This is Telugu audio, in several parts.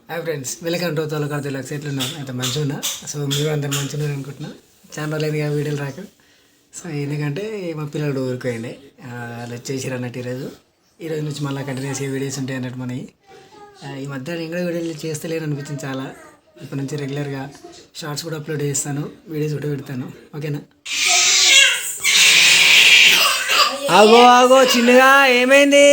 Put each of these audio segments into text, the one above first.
Hi friends, welcome to Tholakada Telugu. ఎట్లున్నారు? అయితే మంచిగా ఉన్నా. సో మీరు అందరు మంచిగా ఉన్నారు అనుకుంటున్నా. ఛానల్ లేదుగా వీడియోలు రాక. సో ఎందుకంటే మా పిల్లలు ఊరుకోండి, వాళ్ళు వచ్చేసారు అన్నట్టు ఈరోజు నుంచి మళ్ళీ కంటిన్యూస్ వీడియోస్ ఉంటాయి అన్నట్టు మనకి. ఈ మధ్య నేను కూడా వీడియోలు చేస్తలేను అనిపించింది చాలా. ఇప్పటి నుంచి రెగ్యులర్గా షార్ట్స్ కూడా అప్లోడ్ చేస్తాను, వీడియోస్ కూడా పెడతాను. ఓకేనా? ఆగో ఆగో చిన్నగా ఏమైంది?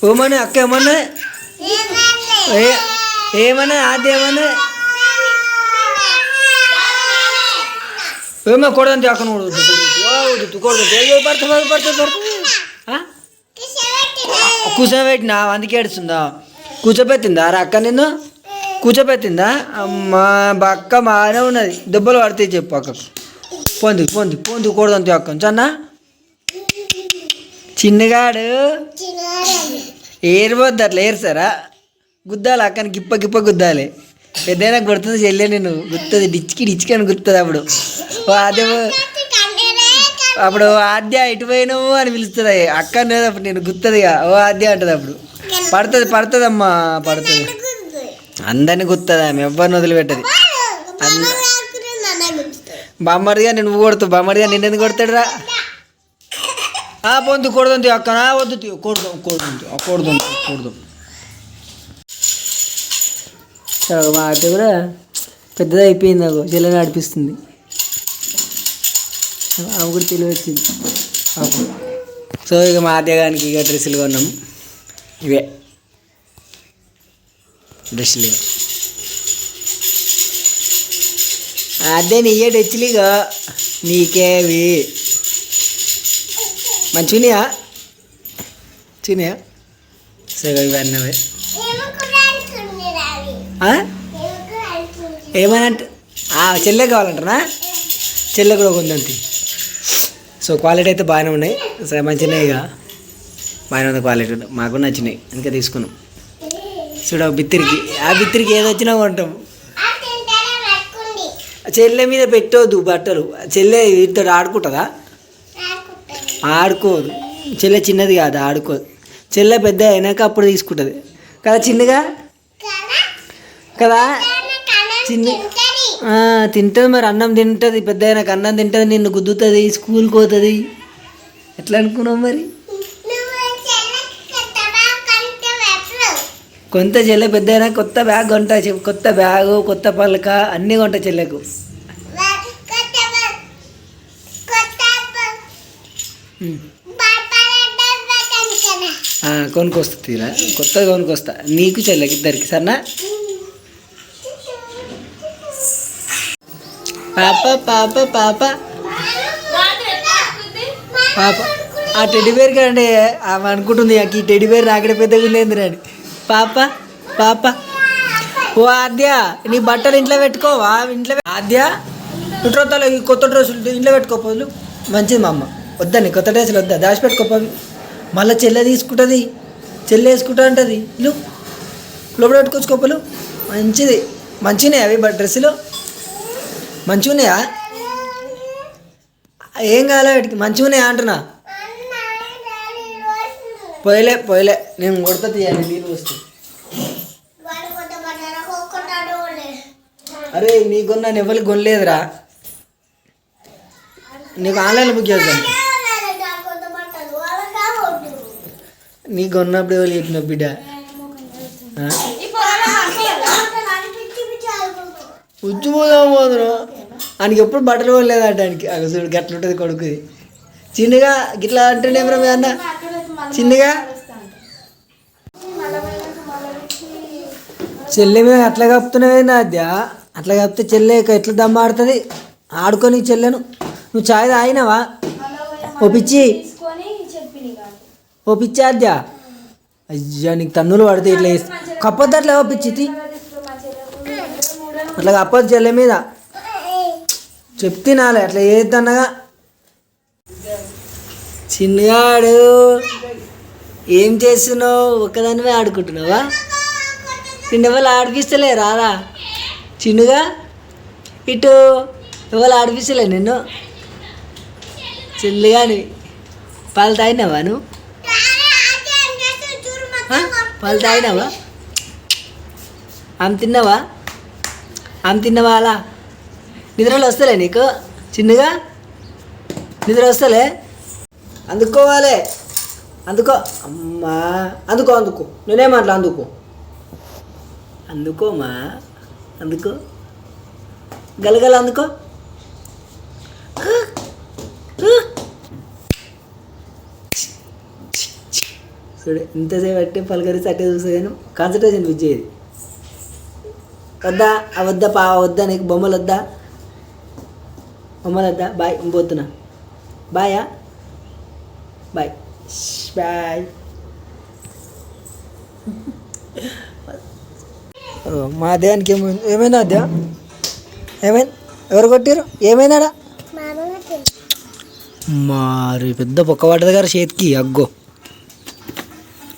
ఓమనే అక్క ఏమన్నా ఆద్య ఏమన్నా ఏమో కొడదంటే అక్కడ కూర్చోబెట్టినా అందుకే ఏడుస్తుందా? కూర్చోబెట్టిందా రా అక్క? నిన్ను కూర్చోబెట్టిందా? అమ్మా బక్క బాగానే ఉన్నది, దెబ్బలు పడితే చెప్పు అక్కకు. పొంది కొడదంతే అక్క చన్నా. చిన్నగాడు ఏరిపోద్ది, అట్లా ఏరుస్తారా? గుద్దాలి అక్కని, గిప్ప గుద్దాలి. పెద్దయినా కొడుతుంది చెల్లె, నేను గుర్తుంది డిచ్కి అని గుర్తుంది. అప్పుడు ఆద్య ఇటు పోయినావు అని పిలుస్తుంది అక్క అనేది. అప్పుడు నేను గుర్తుందిగా ఓ ఆద్య అంటుంది. అప్పుడు పడుతుందమ్మా పడుతుంది, అందరిని గుర్తుంది ఆమె, ఎవ్వరిని వదిలిపెట్టది. బామ్మడిగా నువ్వు కొడుతావు, బామ్మడిగా నిన్నెందుకు కొడతాడు రా? పొందు కొడుతుంది అక్కన, వద్దు కొడుదాం. మా అత్త కూడా పెద్దది అయిపోయింది, నాకు చెల్లెని నడిపిస్తుంది. ఆమె కూడా తెలివి వచ్చింది. సో ఇక మా అత్తగానికి ఇక డ్రెస్సులు కొన్నాం. ఇవే డ్రెస్సులు అదే నీయే డెచ్చిలిగా నీకేవి మంచిగా చిన్నయా? సరే ఇవన్నీ ఏమనంటే చెల్లె కావాలంటారా? చెల్లె కూడా కొందంతి. సో క్వాలిటీ అయితే బాగానే ఉన్నాయి, సరే మంచిగా ఇక బాగానే ఉంది క్వాలిటీ, మాకు నచ్చినాయి అందుకే తీసుకున్నాం. చూడ బిత్తిరికి ఏది వచ్చినా కొంటాం. చెల్లె మీద పెట్టవద్దు బట్టలు, చెల్లె వీటితో ఆడుకుంటుందా? ఆడుకోదు. చెల్లె చిన్నది కాదు, ఆడుకోదు. చెల్లె పెద్ద అయినాక అప్పుడు తీసుకుంటుంది కదా, చిన్నగా కదా చిన్న తింటుంది. మరి అన్నం తింటుంది, పెద్ద అయినాక అన్నం తింటుంది, నిన్ను గుద్దుతుంది, స్కూల్కి పోతుంది. ఎట్లా అనుకున్నావు మరి? కొంత చెల్లె పెద్ద అయినా కొత్త బ్యాగ్ కొంటా, కొత్త బ్యాగు, కొత్త పలక అన్నీ కొంటా చెల్లెకు. కొనుక్కొస్తా, కొత్తగా కొనుక్కొస్తా నీకు చెల్లెకి ఇద్దరికి. సరేనా? పాప ఆ టెడ్డీబేర్ కంటే ఆమె అనుకుంటుంది ఈ టెడ్డీబేర్ రాకడే పెద్దగా ఉండేందిరా అని. పాప ఓ ఆద్య, నీ బట్టలు ఇంట్లో పెట్టుకోవా? ఇంట్లో ఆద్య చుట్టాలు ఈ కొత్త డ్రెస్సులు ఇంట్లో పెట్టుకోపోదు. మంచిది మా అమ్మ, వద్దని కొత్త డ్రెస్సులు వద్దా, దాచిపెట్టుకోపోవి. మళ్ళీ చెల్లె తీసుకుంటుంది, చెల్లె వేసుకుంటా ఉంటుంది. లోపల పెట్టుకోవచ్చుకోపలు. మంచిగా అవి డ్రెస్సులు మంచిగా ఉన్నాయా? ఏం కాలే వాటికి, మంచిగా ఉన్నాయా అంటున్నా. పోయలే నేను కొడతా తీయాలి, నీళ్ళు వస్తాయి. అరే నీకు కొన్నాను, ఎవరికి కొనలేదురా. నీకు ఆన్లైన్లో బుక్ చేద్దాం. నీకు కొన్నప్పుడు ఎవరు చెప్పిన బిడ్డ? ఉచ్చిపోదాం ఆయనకి ఎప్పుడు బట్టలు కొనలేదు అంటానికి. చూడు గట్ల ఉంటుంది కొడుకుది. చిన్నగా గిట్లా అంటుండే మీ అన్న చిన్నగా. చెల్లె మీద అట్లా కప్పుతున్నావేంది అద్య? అట్లా కప్పితే చెల్లె ఎట్లా దమ్మ ఆడుతుంది? ఆడుకొని చెల్లెను నువ్వు చాయ్ తాగినావా? ఓ పిచ్చి అద్య, అయ్యా నీకు తన్నులు పడితే ఇట్లా కప్పొద్దు. అట్లా ఓ పిచ్చి అట్లా కప్పొద్దు చెల్లె మీద, చెప్తినాలే అట్లా ఏదన్నగా. చిన్నగాడు ఏం చేస్తున్నావు? ఒక్కదానివే ఆడుకుంటున్నావా? నిన్నెవరు ఆడిపిస్తలే రారా చిన్నగా? ఇటు ఎవరు ఆడిపిస్తలే నిన్ను? చిల్లుగాని పాలు తాగినావా నువ్వు? పాలు తాగినావా? ఆమె తిన్నావా? అలా నిద్రలు వస్తలే నీకు? చిన్నగా నిద్ర వస్తలే? అందుకోవాలి, అందుకో అమ్మా, అందుకో నేనేమట్లా అందుకోమా, అందుకో గలగల అందుకో. చూడు ఇంతసేపు అంటే పలకరిస్తే అట్టే చూసేదాను, కాన్సన్ట్రేషన్ పిచ్చేది. వద్దా వద్దా వద్దా, నీకు బొమ్మలు వద్దా? బాయ్, పోతున్నా. బాయా, బాయ్ బాయ్. మా దేవానికి ఏమైనా దేవా? ఏమైంది? ఎవరు కొట్టారు? ఏమైనాడా? మరి పెద్ద పొక్క పడ్డది గారు చేతికి. అగ్గో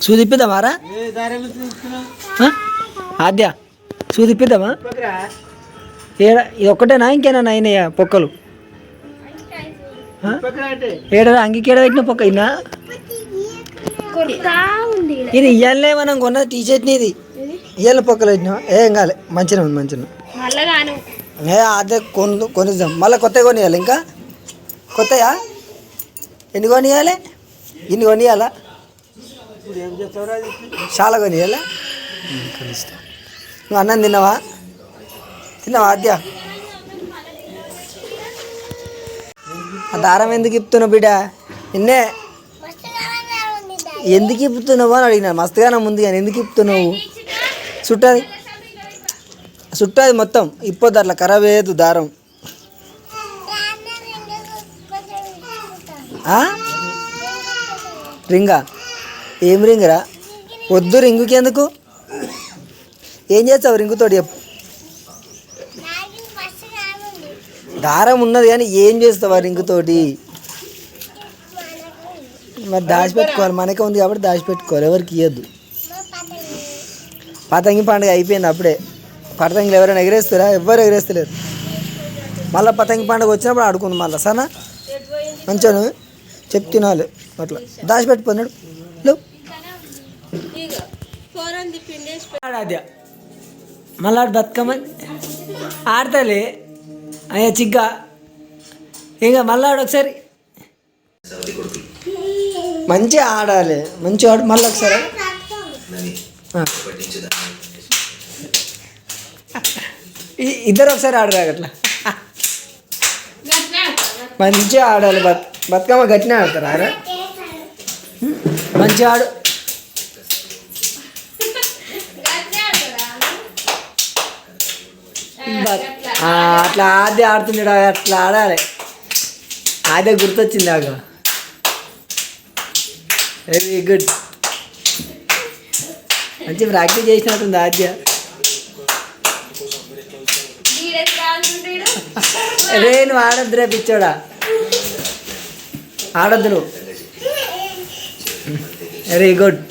సూదిప్పిద్దామారా? ఆద్య సూదిప్పిద్దామా? ఏడా ఇది ఒక్కటేనా ఇంకేనా అయినాయా పొక్కలు? ఏడా అంగికేడ పెట్టిన పొక్క అయినా? ఇది ఇయ్యాలనే మనం కొన్నది టీషర్ట్ని. ఇది ఇయ్యాల పొక్కలు పెట్టినా ఏం కాలే, మంచిగా ఉంది మంచిగా. అదే కొనిద్దాం మళ్ళీ, కొత్తగా కొనియాలి. ఇంకా కొత్తయా? ఎన్ని కొనియాలి? ఇన్ని కొనియాలా? చాలా కొనియాలా? నువ్వు అన్నం తిన్నావా ఆద్య? ఆ దారం ఎందుకు ఇప్పుతున్నావు బిడ్డ? నిన్నే ఎందుకు ఇప్పుతున్నావు అని అడిగినా. మస్తుగానే ముందు కానీ ఎందుకు ఇప్పుతున్నావు? చుట్టది మొత్తం ఇప్పొద్దు, అట్లా ఖరాబ్ అయ్యేది దారం. రింగా? ఏం రింగురా? వద్దు, రింగుకి ఎందుకు? ఏం చేస్తావు రింగుతోటి చెప్పు? దారం ఉన్నది కానీ ఏం చేస్తావా రింగుతోటి? మరి దాచిపెట్టుకోవాలి, మనకే ఉంది కాబట్టి దాచిపెట్టుకోవాలి, ఎవరికి ఇవ్వద్దు. పతంగి పండుగ అయిపోయింది అప్పుడే. పతంగిలు ఎవరైనా ఎగరేస్తారా? ఎవ్వరు ఎగరేస్తలేరు. మళ్ళీ పతంగి పండుగ వచ్చినప్పుడు ఆడుకుంది మళ్ళీ. సరేనా? మంచిగా చెప్తున్నాను అట్లా దాచిపెట్టుకున్నాడు. అదే మళ్ళీ బతుకమ్మ ఆడతలే అయ్యా చిగ్గా. ఇంకా మళ్ళీ ఒకసారి మంచిగా ఆడాలి, మంచిగా ఆడు. మళ్ళీ ఒకసారి ఇద్దరు ఒకసారి ఆడరా అట్లా. మంచిగా ఆడాలి. బతుకమ్మ గట్టినే ఆడతారా? ఆరా మంచిగా ఆడు. అట్లా ఆడే ఆడుతున్నాడు, అట్లా ఆడాలి. ఆడే గుర్తొచ్చింది నాకు. వెరీ గుడ్, మంచి ప్రాక్టీస్ చేసినట్టుంది ఆద్య. రే నువ్వు ఆడొద్దు, రే పిచ్చోడా, ఆడొద్దు నువ్వు. Very good.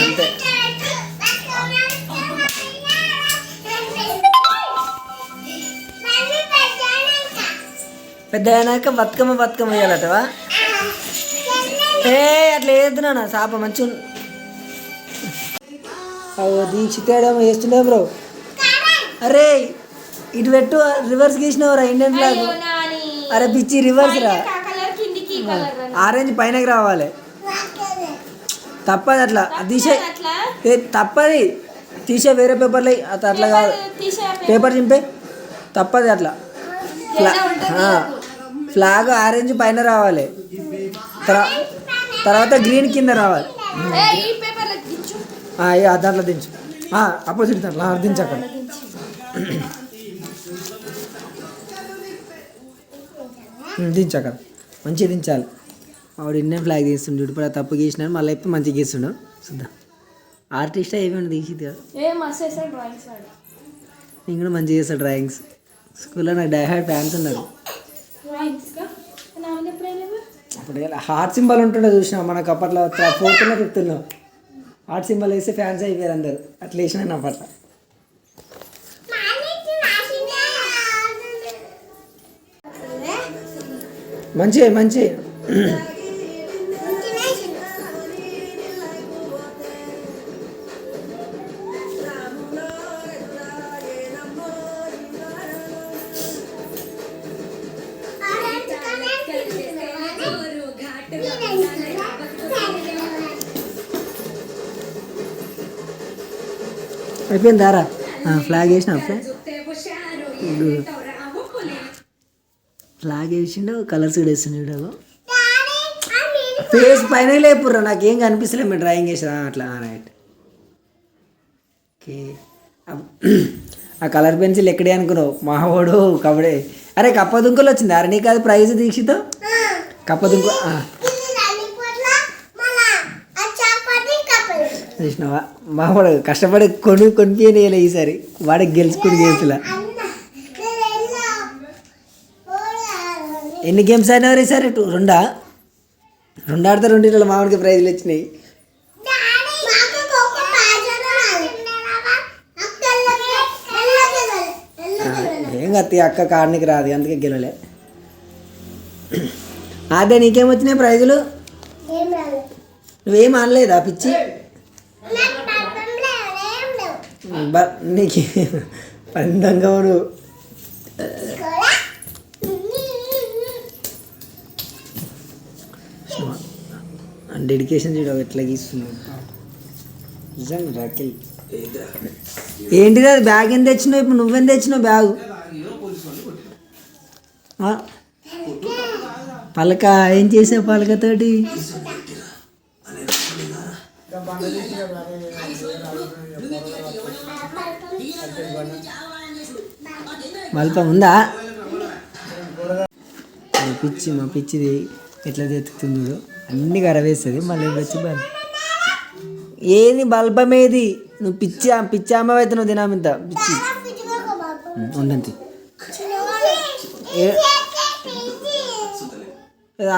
అంతే. పెద్ద అయినాక బతుకమ్మ వేయాలటవా? అట్లా వేయద్దు నాన్న, సాప మంచిగా. దీక్షితేడేమో వేస్తుండే బ్రో. అరే ఇటు పెట్టు, రివర్స్ గీసినవరా ఇండియన్ ఫ్లాగ్. అరే పిచ్చి రివర్స్ రా, ఆరెంజ్ పైనకి రావాలి. తప్పది అట్లా తీసే, తప్పది తీసే. వేరే పేపర్లు అట్లా కాదు, పేపర్ చింపే. తప్పది అట్లా. ఫ్లాగ్ ఆరెంజ్ పైన రావాలి, తర్వాత గ్రీన్ కింద రావాలి. దాంట్లో దించు, అపోజిట్ దాంట్లో దించు. అక్కడ దించు, అక్కడ మంచిగా దించాలి. ఆవిడ ఇండియన్ ఫ్లాగ్ తీస్తుండే, ఇప్పుడు తప్పు గీసినాడు, మళ్ళీ ఇప్పుడు మంచిగా గీస్తుండు. చూద్దాం. ఆర్టిస్ట్ ఏమైనా తీసిద్ది కదా. నేను కూడా మంచిగా చేస్తాను డ్రాయింగ్స్. స్కూల్లో నాకు డై హార్డ్ ఫ్యాన్స్ ఉన్నారు. అప్పుడు హార్ట్ సింబల్ ఉంటుండే చూసినా మనకు అప్పట్లో ఫోర్త్లో ఫిఫ్త్లో హార్ట్ సింబల్ వేస్తే ఫ్యాన్స్ అయిపోయారు అందరు అట్లా వేసినా అప్పట్లో. మంచి మంచి అయిపోయిందారా ఫ్లాగ్ వేసిన ఫ్లాగ్ వేసిండు కలర్స్ కూడా వేస్తున్నాడు. ఫేస్ పైన లేపుర్రా నాకేం కనిపిస్తలే మీరు డ్రాయింగ్ వేసిరా అట్లా రైట్. ఓకే ఆ కలర్ పెన్సిల్ ఎక్కడే అనుకున్నావు మావాడు కబడే. అరే కప్పదుంకులు వచ్చింది అరే నీకు అది ప్రైజ్ దీక్షితో కప్పదుంకు చూసినావా మావాడు కష్టపడి కొనిపియలే ఈసారి వాడికి గెలుచుకుని గేమ్స్లా. ఎన్ని గేమ్స్ ఆడినారు ఈసారి రెండా ఆడితే రెండింటిలో మామిడికి ప్రైజ్లు వచ్చినాయి. ఏం కత్తి అక్క కాడనికి రాదు అందుకే గెలవలే. అదే నీకేం వచ్చినాయి ప్రైజులు? నువ్వేం అనలేదా పిచ్చి? నీకు పందంగా నువ్వు డెడికేషన్ చూడ ఎట్లా గీస్తున్నావు నిజంగా రాకిల్. ఏంటిది అది బ్యాగ్ ఏం తెచ్చినావు? ఇప్పుడు నువ్వేం తెచ్చినావు బ్యాగు? పలక ఏం చేసావు పలకతోటి? బల్పం ఉందా? పిచ్చి మా పిచ్చిది ఎట్లా తెతుకుతుందో అన్ని కరవేస్తుంది మళ్ళీ వచ్చి ఏది బల్బం ఏది? నువ్వు పిచ్చి అమ్మ అయితే నువ్వు తినామింత పిచ్చి ఉండంతి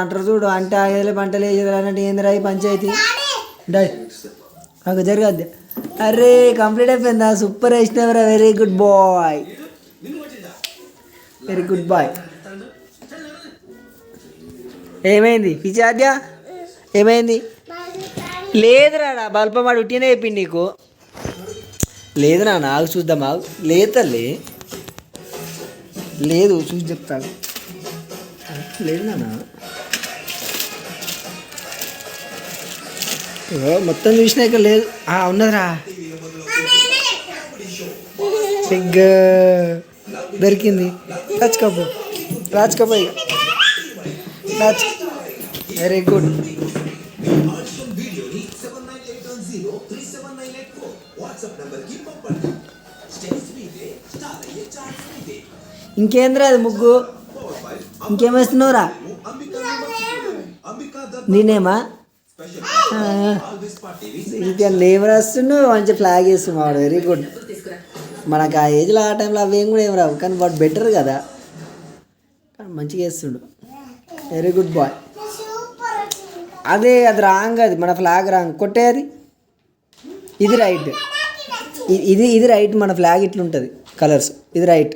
అంటారు చూడు అంటే ఆగేలే పంటలు వేసేది అన్నట్టు ఏంది రాయి పంచాయతీ నాకు జరగద్దు. అరే కంప్లీట్ అయిపోయిందా? సూపర్ వేసినవరా, very good boy, very good boy. ఏమైంది పిచ్చాద్య? ఏమైంది? లేదురా బల్పం వాడు ఉట్టినే అయిపోయింది నీకు. లేదు నా నాకు చూద్దాం ఆగు. లేదు తల్లి లేదు చూసి చెప్తాను. లేదు నాన్న మొత్తం చూసినాక లేదు. ఉన్నదిరా సిగ్గా దొరికింది. రాజుకపో రాజుకపో ఇక రాజు. Very good. ఇంకేంద్రా అది ముగ్గు? ఇంకేం వేస్తున్నావురా? నేనేమా ఇంకా నేమ్ రాస్తున్నావు మంచి ఫ్లాగ్ వేస్తున్నాడు. Very good. మనకు ఆ ఏజ్లో ఆ టైంలో అవేం కూడా ఏం రావు కానీ వాడు బెటర్ కదా, మంచిగా వేస్తుండు. Very good bye. అదే అది రాంగ్, అది మన ఫ్లాగ్ రాంగ్ కొట్టేది. ఇది రైట్, ఇది రైట్. మన ఫ్లాగ్ ఇట్లుంటుంది కలర్స్, ఇది రైట్.